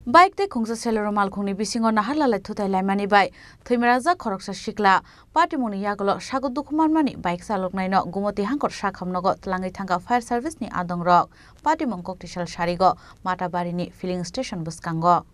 Bike te khungsa selero malkhungni bisingo naharlalai thutai laimani bai Thuimaraja khoroksa shikla patimuni yagolo sago dukumanmani bike saloknai no gumoti hangkor sakhamnogo tlangai thanga fire service ni adongrok patimong koktisal sarigo Matabari ni filling station buskango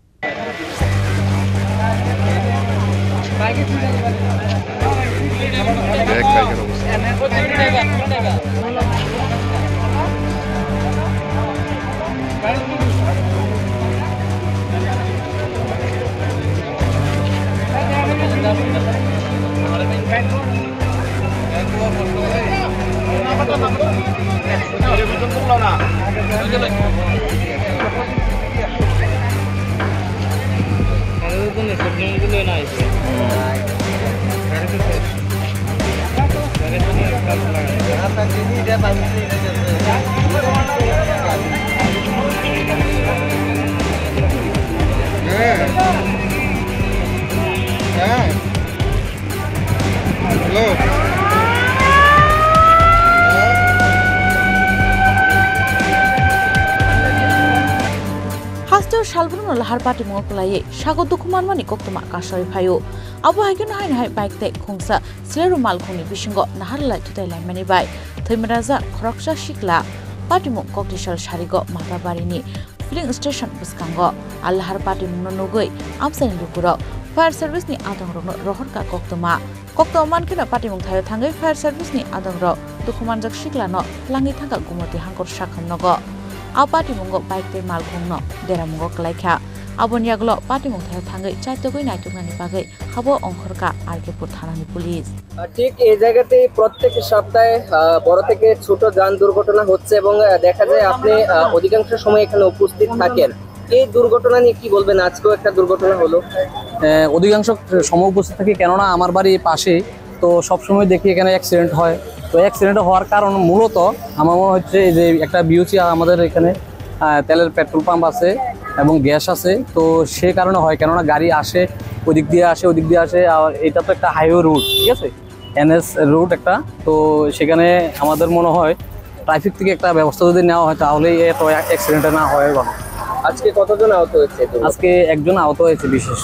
Hasteo shalbruno lahar pati mongkolai sago dukumanmani koktoma kasori phayo abo haigin hai bike te khungsa selero malkhungni bisingo naharlai thutai laimani bai Thuimaraja khoroksa shikla patimong koktisal sarigo Matabari ni filling station buskango allahar pati nonogoi amsani lukuro fire service ni adongrok rohorka koktoma mankina patimong thayo thangai fire service ni adongrok dukumanjak shikla no langi thanga gumoti hangkor sakhamnogo Apati mungo bike te malkhungno dera mungo klaikha abon yaglo pati mung thayo thangai chaitogoi naitungani bagai habo অংখরকা আরকেপুর থানানি police ঠিক এই জায়গাতে প্রত্যেক সপ্তাহে বড় থেকে ছোট যান দুর্ঘটনা হচ্ছে এবং দেখা যায় আপনি অধিকাংশ সময় এখানে উপস্থিত থাকেন এই দুর্ঘটনা নিয়ে কি বলবেন আজকেও একটা দুর্ঘটনা হলো অধিকাংশ সময় উপস্থিত থাকি কেননা আমার বাড়ি পাশে তো সব সময় দেখি এখানে অ্যাক্সিডেন্ট হয় তো অ্যাক্সিডেন্ট হওয়ার কারণ মূলত আমার মনে হচ্ছে যে একটা বিউসি আমাদের এখানে তেলের পেট্রোল পাম্প আছে এবং গ্যাস আছে তো সে কারণে হয় কেননা গাড়ি আসে ওদিক দিয়ে আসে আর এটা তো একটা হাইওয়ে রুট ঠিক আছে এনএস রুট একটা তো সেখানে আমাদের মনে হয় ট্রাফিক থেকে একটা ব্যবস্থা যদি নেওয়া হয় তাহলে এত অ্যাক্সিডেন্ট না হয় ভালো আজকে কতজন আহত হয়েছে আজকে একজন আহত হয়েছে বিশেষ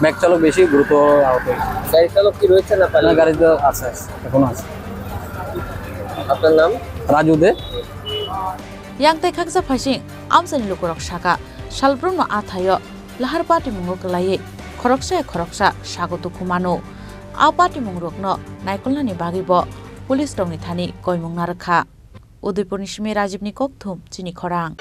বাইক চালক বেশি গুরুতর আহত হয়েছে গাড়ি চালক কি রয়েছে না গাড়ি তো আছে এখনো আছে আপনার নাম রাজু দে yang tai khaksa phasing amsani lukurok shaka shalbrumno athayo lahar pati mungo klai khoroksa sago dukumano a pati mungrokno naikolnani bagibo police rongni thani koimung narakha Udaipur ni Shime Rajib ni kokthum chini khorang